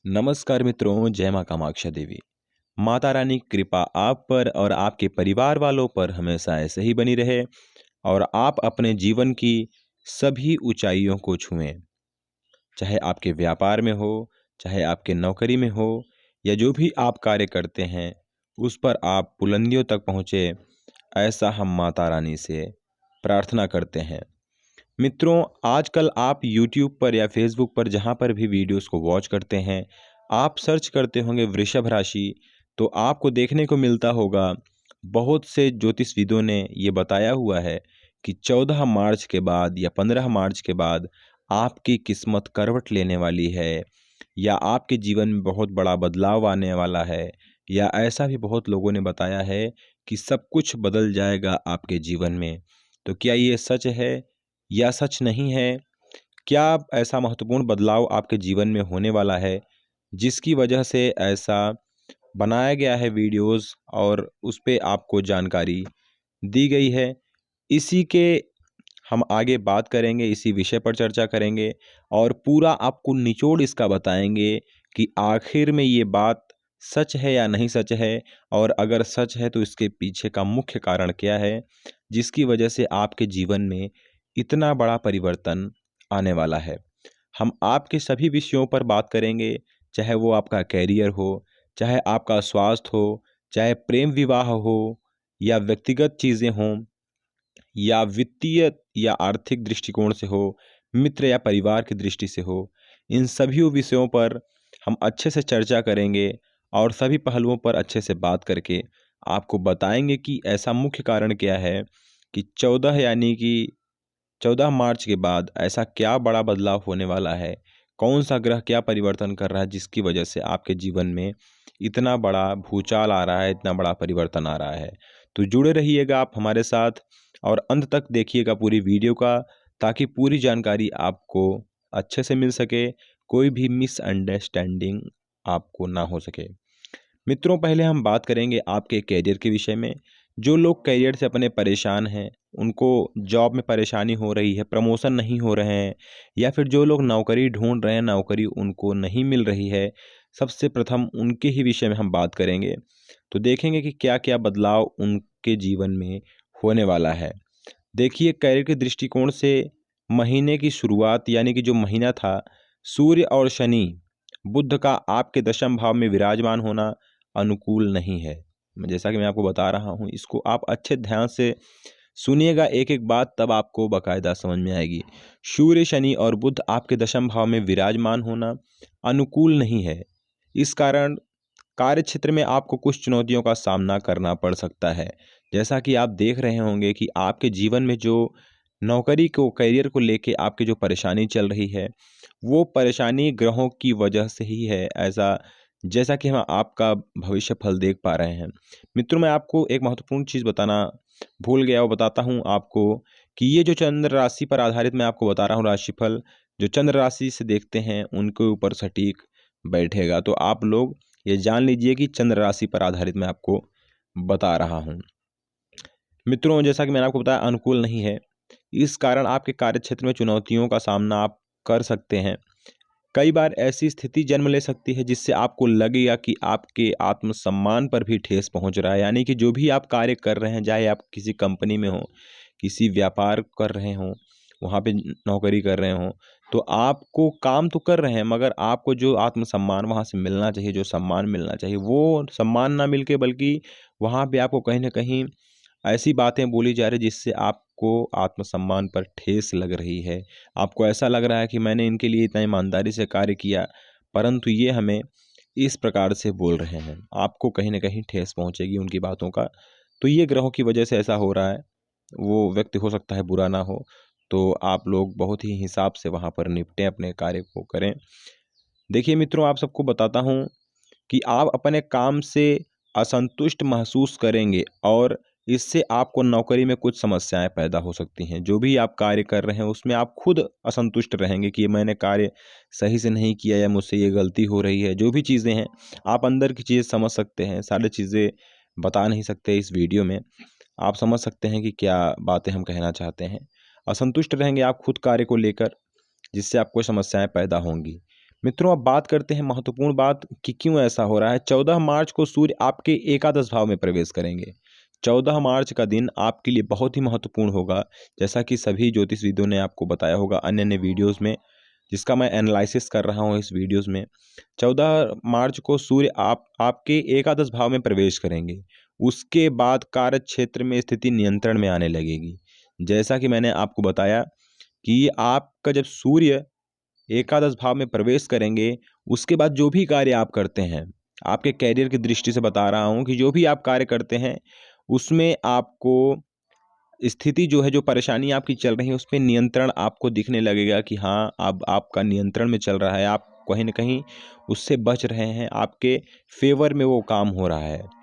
नमस्कार मित्रों, जय माँ कामाक्षा देवी। माता रानी की कृपा आप पर और आपके परिवार वालों पर हमेशा ऐसे ही बनी रहे और आप अपने जीवन की सभी ऊंचाइयों को छुएं। चाहे आपके व्यापार में हो, चाहे आपके नौकरी में हो या जो भी आप कार्य करते हैं, उस पर आप बुलंदियों तक पहुँचे, ऐसा हम माता रानी से प्रार्थना करते हैं। मित्रों, आजकल आप यूट्यूब पर या फेसबुक पर जहाँ पर भी वीडियोस को वॉच करते हैं, आप सर्च करते होंगे वृषभ राशि, तो आपको देखने को मिलता होगा बहुत से ज्योतिषविदों ने ये बताया हुआ है कि 14 मार्च के बाद या 15 मार्च के बाद आपकी किस्मत करवट लेने वाली है या आपके जीवन में बहुत बड़ा बदलाव आने वाला है, या ऐसा भी बहुत लोगों ने बताया है कि सब कुछ बदल जाएगा आपके जीवन में। तो क्या ये सच है या सच नहीं है? क्या ऐसा महत्वपूर्ण बदलाव आपके जीवन में होने वाला है, जिसकी वजह से ऐसा बनाया गया है वीडियोज़ और उस पे आपको जानकारी दी गई है? इसी के हम आगे बात करेंगे, इसी विषय पर चर्चा करेंगे और पूरा आपको निचोड़ इसका बताएँगे कि आखिर में ये बात सच है या नहीं सच है, और अगर सच है तो इसके पीछे का मुख्य कारण क्या है, जिसकी वजह से आपके जीवन में इतना बड़ा परिवर्तन आने वाला है। हम आपके सभी विषयों पर बात करेंगे, चाहे वो आपका करियर हो, चाहे आपका स्वास्थ्य हो, चाहे प्रेम विवाह हो या व्यक्तिगत चीज़ें हों या वित्तीय या आर्थिक दृष्टिकोण से हो, मित्र या परिवार की दृष्टि से हो, इन सभी विषयों पर हम अच्छे से चर्चा करेंगे और सभी पहलुओं पर अच्छे से बात करके आपको बताएँगे कि ऐसा मुख्य कारण क्या है कि 14 यानी कि 14 मार्च के बाद ऐसा क्या बड़ा बदलाव होने वाला है? कौन-सा ग्रह क्या परिवर्तन कर रहा है जिसकी वजह से आपके जीवन में इतना बड़ा भूचाल आ रहा है, इतना बड़ा परिवर्तन आ रहा है? तो जुड़े रहिएगा आप हमारे साथ और अंत तक देखिएगा पूरी वीडियो का, ताकि पूरी जानकारी आपको अच्छे से मिल सके, कोई भी मिसअंडरस्टैंडिंग आपको ना हो सके। मित्रों, पहले हम बात करेंगे आपके करियर के विषय में। जो लोग करियर से अपने परेशान हैं, उनको जॉब में परेशानी हो रही है, प्रमोशन नहीं हो रहे हैं, या फिर जो लोग नौकरी ढूंढ रहे हैं, नौकरी उनको नहीं मिल रही है, सबसे प्रथम उनके ही विषय में हम बात करेंगे। तो देखेंगे कि क्या-क्या बदलाव उनके जीवन में होने वाला है। देखिए, करियर के दृष्टिकोण से महीने की शुरुआत यानी कि जो महीना था, सूर्य और शनि, बुध का आपके दशम भाव में विराजमान होना अनुकूल नहीं है। जैसा कि मैं आपको बता रहा हूँ, इसको आप अच्छे ध्यान से सुनिएगा एक-एक बात, तब आपको बाकायदा समझ में आएगी। सूर्य, शनि और बुध आपके दशम भाव में विराजमान होना अनुकूल नहीं है। इस कारण कार्य क्षेत्र में आपको कुछ चुनौतियों का सामना करना पड़ सकता है। जैसा कि आप देख रहे होंगे कि आपके जीवन में जो नौकरी को, करियर को लेके आपकी जो परेशानी चल रही है, वो परेशानी ग्रहों की वजह से ही है। ऐसा जैसा कि हम आपका भविष्य फल देख पा रहे हैं। मित्रों, मैं आपको एक महत्वपूर्ण चीज़ बताना भूल गया, वो बताता हूँ आपको कि ये जो चंद्र राशि पर आधारित मैं आपको बता रहा हूँ राशिफल, जो चंद्र राशि से देखते हैं उनके ऊपर सटीक बैठेगा। तो आप लोग ये जान लीजिए कि चंद्र राशि पर आधारित मैं आपको बता रहा हूँ। मित्रों, जैसा कि मैंने आपको बताया, अनुकूल नहीं है। इस कारण आपके कार्य क्षेत्र में चुनौतियों का सामना आप कर सकते हैं। कई बार ऐसी स्थिति जन्म ले सकती है जिससे आपको लगेगा कि आपके आत्मसम्मान पर भी ठेस पहुंच रहा है। यानी कि जो भी आप कार्य कर रहे हैं, चाहे आप किसी कंपनी में हो, किसी व्यापार कर रहे हों, वहाँ पे नौकरी कर रहे हों, तो आपको काम तो कर रहे हैं, मगर आपको जो आत्मसम्मान वहाँ से मिलना चाहिए, जो सम्मान मिलना चाहिए, वो सम्मान ना मिल के बल्कि वहाँ पे आपको कहीं न कहीं ऐसी बातें बोली जा रही जिससे आपको आत्मसम्मान पर ठेस लग रही है। आपको ऐसा लग रहा है कि मैंने इनके लिए इतना ईमानदारी से कार्य किया, परंतु ये हमें इस प्रकार से बोल रहे हैं। आपको कहीं न कहीं ठेस पहुँचेगी उनकी बातों का। तो ये ग्रहों की वजह से ऐसा हो रहा है। वो व्यक्ति हो सकता है बुरा ना हो, तो आप लोग बहुत ही हिसाब से वहाँ पर निपटें, अपने कार्य को करें। देखिए मित्रों, आप सबको बताता हूँ कि आप अपने काम से असंतुष्ट महसूस करेंगे और इससे आपको नौकरी में कुछ समस्याएं पैदा हो सकती हैं। जो भी आप कार्य कर रहे हैं उसमें आप खुद असंतुष्ट रहेंगे कि ये मैंने कार्य सही से नहीं किया या मुझसे ये गलती हो रही है। जो भी चीज़ें हैं, आप अंदर की चीज़ें समझ सकते हैं, सारी चीज़ें बता नहीं सकते इस वीडियो में। आप समझ सकते हैं कि क्या बातें हम कहना चाहते हैं। असंतुष्ट रहेंगे आप खुद कार्य को लेकर, जिससे आपको समस्याएं पैदा होंगी। मित्रों, अब बात करते हैं महत्वपूर्ण बात कि क्यों ऐसा हो रहा है। 14 मार्च को सूर्य आपके एकादश भाव में प्रवेश करेंगे। 14 मार्च का दिन आपके लिए बहुत ही महत्वपूर्ण होगा, जैसा कि सभी ज्योतिषविदों ने आपको बताया होगा अन्य-अन्य वीडियोज़ में, जिसका मैं एनालिसिस कर रहा हूँ इस वीडियोज़ में। 14 मार्च को सूर्य आपके एकादश भाव में प्रवेश करेंगे। उसके बाद कार्य क्षेत्र में स्थिति नियंत्रण में आने लगेगी। जैसा कि मैंने आपको बताया कि आपका जब सूर्य एकादश भाव में प्रवेश करेंगे, उसके बाद जो भी कार्य आप करते हैं, आपके करियर की दृष्टि से बता रहा हूँ कि जो भी आप कार्य करते हैं, उसमें आपको स्थिति जो है, जो परेशानी आपकी चल रही है, उसपे नियंत्रण आपको दिखने लगेगा कि हाँ, अब आपका नियंत्रण में चल रहा है, आप कहीं न कहीं उससे बच रहे हैं, आपके फ़ेवर में वो काम हो रहा है।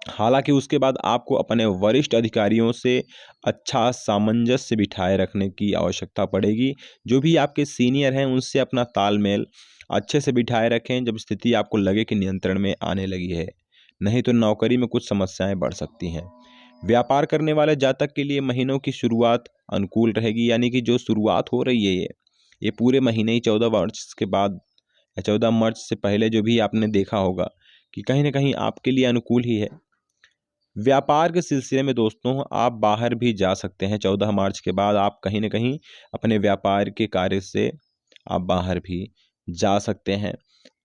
हालाँकि उसके बाद आपको अपने वरिष्ठ अधिकारियों से अच्छा सामंजस्य बिठाए रखने की आवश्यकता पड़ेगी। जो भी आपके सीनियर हैं, उनसे अपना तालमेल अच्छे से बिठाए रखें, जब स्थिति आपको लगे कि नियंत्रण में आने लगी है। नहीं तो नौकरी में कुछ समस्याएँ बढ़ सकती हैं। व्यापार करने वाले जातक के लिए महीनों की शुरुआत अनुकूल रहेगी, यानी कि जो शुरुआत हो रही है ये पूरे महीने ही 14 मार्च के बाद या 14 मार्च से पहले जो भी आपने देखा होगा कि कहीं न कहीं आपके लिए अनुकूल ही है। व्यापार के सिलसिले में दोस्तों, आप बाहर भी जा सकते हैं। 14 मार्च के बाद आप कहीं न कहीं अपने व्यापार के कार्य से आप बाहर भी जा सकते हैं।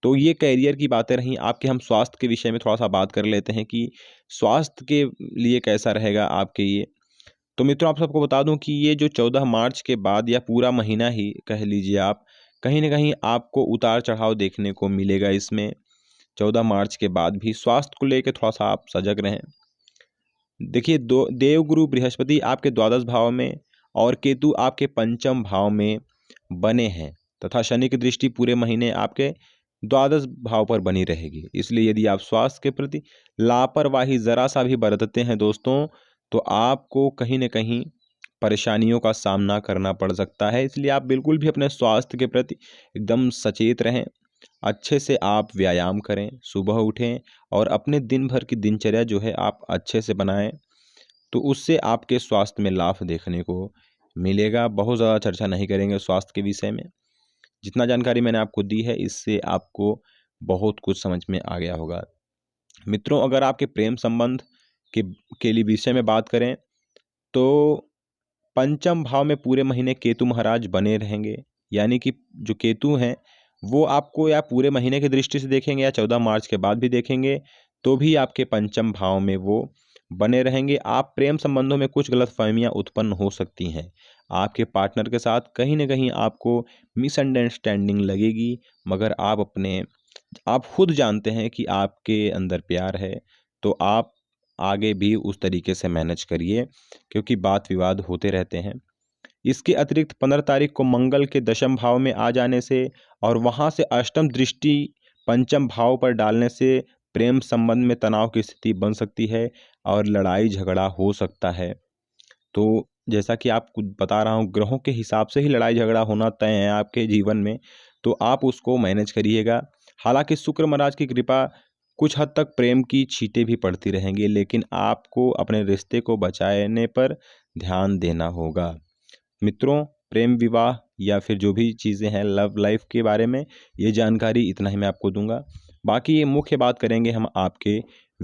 तो ये करियर की बातें रहीं। आपके हम स्वास्थ्य के विषय में थोड़ा-सा बात कर लेते हैं कि स्वास्थ्य के लिए कैसा रहेगा आपके ये। तो मित्रों, आप सबको बता दूँ कि ये जो 14 मार्च के बाद या पूरा महीना ही कह लीजिए आप, कहीं न कहीं आपको उतार-चढ़ाव देखने को मिलेगा इसमें। 14 मार्च के बाद भी स्वास्थ्य को लेके थोड़ा-सा आप सजग रहें। देखिए, दो देवगुरु बृहस्पति आपके द्वादश भाव में और केतु आपके पंचम भाव में बने हैं, तथा शनि की दृष्टि पूरे महीने आपके द्वादश भाव पर बनी रहेगी। इसलिए यदि आप स्वास्थ्य के प्रति लापरवाही ज़रा सा भी बरतते हैं दोस्तों, तो आपको कहीं न कहीं परेशानियों का सामना करना पड़ सकता है। इसलिए आप बिल्कुल भी अपने स्वास्थ्य के प्रति एकदम सचेत रहें। अच्छे से आप व्यायाम करें, सुबह उठें और अपने दिन भर की दिनचर्या जो है आप अच्छे से बनाएँ, तो उससे आपके स्वास्थ्य में लाभ देखने को मिलेगा। बहुत ज़्यादा चर्चा नहीं करेंगे स्वास्थ्य के विषय में। जितना जानकारी मैंने आपको दी है, इससे आपको बहुत कुछ समझ में आ गया होगा। मित्रों, अगर आपके प्रेम संबंध के के लिए विषय में बात करें, तो पंचम भाव में पूरे महीने केतु महाराज बने रहेंगे। यानी कि जो केतु हैं, वो आपको या पूरे महीने की दृष्टि से देखेंगे या 14 मार्च के बाद भी देखेंगे, तो भी आपके पंचम भाव में वो बने रहेंगे। आप प्रेम संबंधों में कुछ गलतफ़हमियाँ उत्पन्न हो सकती हैं। आपके पार्टनर के साथ कहीं न कहीं आपको मिसअंडरस्टैंडिंग लगेगी, मगर आप खुद जानते हैं कि आपके अंदर प्यार है, तो आप आगे भी उस तरीके से मैनेज करिए, क्योंकि वाद-विवाद होते रहते हैं। इसके अतिरिक्त 15 तारीख को मंगल के दशम भाव में आ जाने से और वहाँ से अष्टम दृष्टि पंचम भाव पर डालने से प्रेम संबंध में तनाव की स्थिति बन सकती है और लड़ाई झगड़ा हो सकता है। तो जैसा कि आपको बता रहा हूँ, ग्रहों के हिसाब से ही लड़ाई झगड़ा होना तय है आपके जीवन में, तो आप उसको मैनेज करिएगा। हालाँकि शुक्र महाराज की कृपा कुछ हद तक प्रेम की छींटें भी पड़ती रहेंगी, लेकिन आपको अपने रिश्ते को बचाने पर ध्यान देना होगा। मित्रों, प्रेम विवाह या फिर जो भी चीज़ें हैं लव लाइफ के बारे में, ये जानकारी इतना ही मैं आपको दूँगा। बाकी ये मुख्य बात करेंगे हम आपके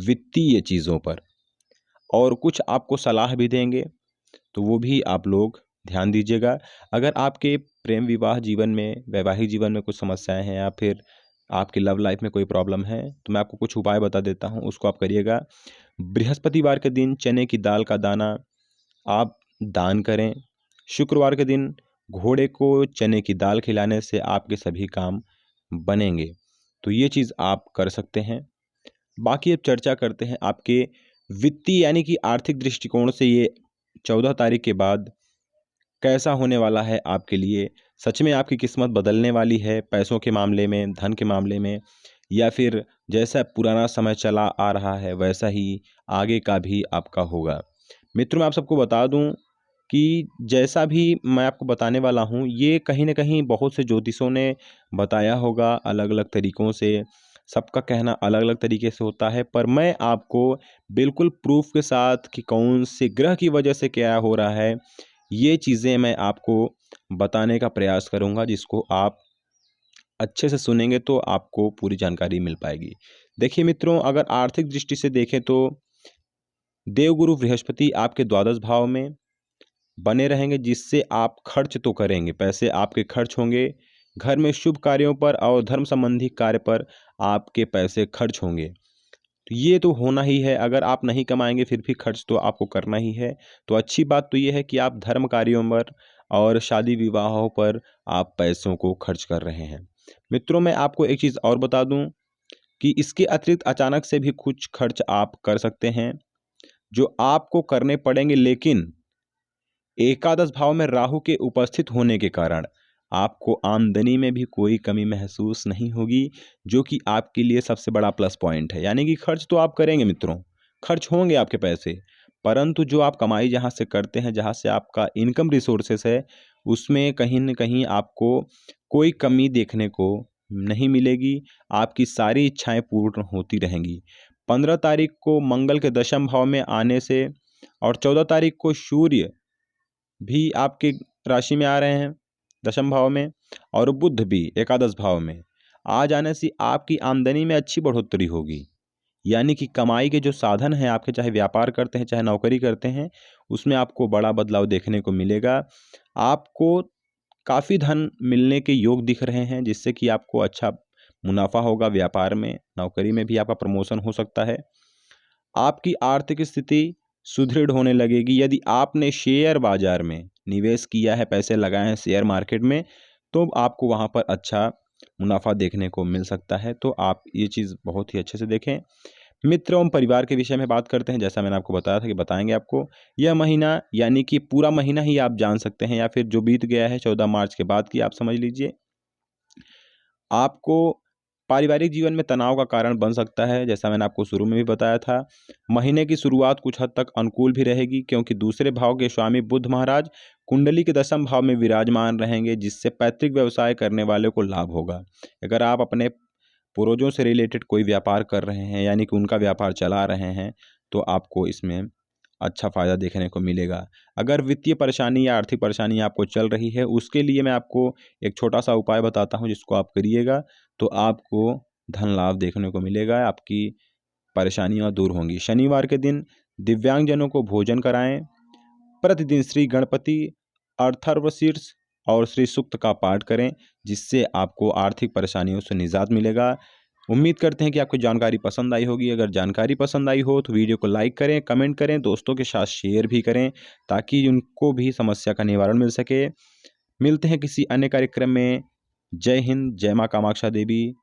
वित्तीय चीज़ों पर और कुछ आपको सलाह भी देंगे, तो वो भी आप लोग ध्यान दीजिएगा। अगर आपके प्रेम विवाह जीवन में, वैवाहिक जीवन में कुछ समस्याएँ हैं या फिर आपकी लव लाइफ में कोई प्रॉब्लम है, तो मैं आपको कुछ उपाय बता देता हूँ, उसको आप करिएगा। बृहस्पतिवार के दिन चने की दाल का दाना आप दान करें। शुक्रवार के दिन घोड़े को चने की दाल खिलाने से आपके सभी काम बनेंगे। तो ये चीज़ आप कर सकते हैं। बाकी अब चर्चा करते हैं आपके वित्तीय यानी कि आर्थिक दृष्टिकोण से ये 14 तारीख के बाद कैसा होने वाला है आपके लिए। सच में आपकी किस्मत बदलने वाली है पैसों के मामले में, धन के मामले में, या फिर जैसा पुराना समय चला आ रहा है वैसा ही आगे का भी आपका होगा। मित्रों, मैं आप सबको बता दूं कि जैसा भी मैं आपको बताने वाला हूँ, ये कहीं न कहीं बहुत से ज्योतिषों ने बताया होगा अलग-अलग तरीकों से। सबका कहना अलग-अलग तरीके से होता है, पर मैं आपको बिल्कुल प्रूफ़ के साथ कि कौन से ग्रह की वजह से क्या हो रहा है, ये चीज़ें मैं आपको बताने का प्रयास करूँगा, जिसको आप अच्छे से सुनेंगे तो आपको पूरी जानकारी मिल पाएगी। देखिए मित्रों, अगर आर्थिक दृष्टि से देखें तो देवगुरु बृहस्पति आपके द्वादश भाव में बने रहेंगे, जिससे आप खर्च तो करेंगे, पैसे आपके खर्च होंगे। घर में शुभ कार्यों पर और धर्म संबंधी कार्य पर आपके पैसे खर्च होंगे। तो ये तो होना ही है, अगर आप नहीं कमाएँगे फिर भी खर्च तो आपको करना ही है। तो अच्छी बात तो ये है कि आप धर्म कार्यों पर और शादी-विवाहों पर आप पैसों को खर्च कर रहे हैं। मित्रों, मैं आपको एक चीज़ और बता दूँ कि इसके अतिरिक्त अचानक से भी कुछ खर्च आप कर सकते हैं, जो आपको करने पड़ेंगे, लेकिन एकादश भाव में राहु के उपस्थित होने के कारण आपको आमदनी में भी कोई कमी महसूस नहीं होगी, जो कि आपके लिए सबसे बड़ा प्लस पॉइंट है। यानी कि खर्च तो आप करेंगे मित्रों, खर्च होंगे आपके पैसे, परंतु जो आप कमाई जहाँ से करते हैं, जहाँ से आपका इनकम रिसोर्सेस है, उसमें कहीं न कहीं आपको कोई कमी देखने को नहीं मिलेगी। आपकी सारी इच्छाएँ पूर्ण होती रहेंगी। 15 तारीख को मंगल के दशम भाव में आने से और 14 तारीख को सूर्य भी आपके राशि में आ रहे हैं, दशम भाव में, और बुध भी एकादश भाव में। आ जाने से आपकी आमदनी में अच्छी बढ़ोतरी होगी। यानी कि कमाई के जो साधन हैं आपके, चाहे व्यापार करते हैं, चाहे नौकरी करते हैं, उसमें आपको बड़ा बदलाव देखने को मिलेगा। आपको काफ़ी धन मिलने के योग दिख रहे हैं, जिससे कि आपको अच्छा मुनाफ़ा होगा व्यापार में, नौकरी में भी आपका प्रमोशन हो सकता है। आपकी आर्थिक स्थिति सुदृढ़ होने लगेगी। यदि आपने शेयर बाजार में निवेश किया है, पैसे लगाए हैं शेयर मार्केट में, तो आपको वहाँ पर अच्छा मुनाफा देखने को मिल सकता है। तो आप ये चीज़ बहुत ही अच्छे से देखें। मित्र एवं परिवार के विषय में बात करते हैं। जैसा मैंने आपको बताया था कि बताएंगे आपको यह महीना, यानी कि पूरा महीना ही आप जान सकते हैं, या फिर जो बीत गया है 14 मार्च के बाद की आप समझ लीजिए, आपको पारिवारिक जीवन में तनाव का कारण बन सकता है। जैसा मैंने आपको शुरू में भी बताया था, महीने की शुरुआत कुछ हद तक अनुकूल भी रहेगी, क्योंकि दूसरे भाव के स्वामी बुध महाराज कुंडली के दशम भाव में विराजमान रहेंगे, जिससे पैतृक व्यवसाय करने वाले को लाभ होगा। अगर आप अपने पूर्वजों से रिलेटेड कोई व्यापार कर रहे हैं, यानी कि उनका व्यापार चला रहे हैं, तो आपको इसमें अच्छा फ़ायदा देखने को मिलेगा। अगर वित्तीय परेशानी या आर्थिक परेशानी आपको चल रही है, उसके लिए मैं आपको एक छोटा-सा उपाय बताता हूँ, जिसको आप करिएगा तो आपको धन लाभ देखने को मिलेगा, आपकी परेशानियाँ दूर होंगी। शनिवार के दिन दिव्यांगजनों को भोजन कराएँ, प्रतिदिन श्री गणपति, अथर्वशीर्ष और श्री सूक्त का पाठ करें, जिससे आपको आर्थिक परेशानियों से निजात मिलेगा। उम्मीद करते हैं कि आपको जानकारी पसंद आई होगी। अगर जानकारी पसंद आई हो तो वीडियो को लाइक करें, कमेंट करें, दोस्तों के साथ शेयर भी करें, ताकि उनको भी समस्या का निवारण मिल सके। मिलते हैं किसी अन्य कार्यक्रम में। जय हिंद, जय माँ कामाक्षा देवी।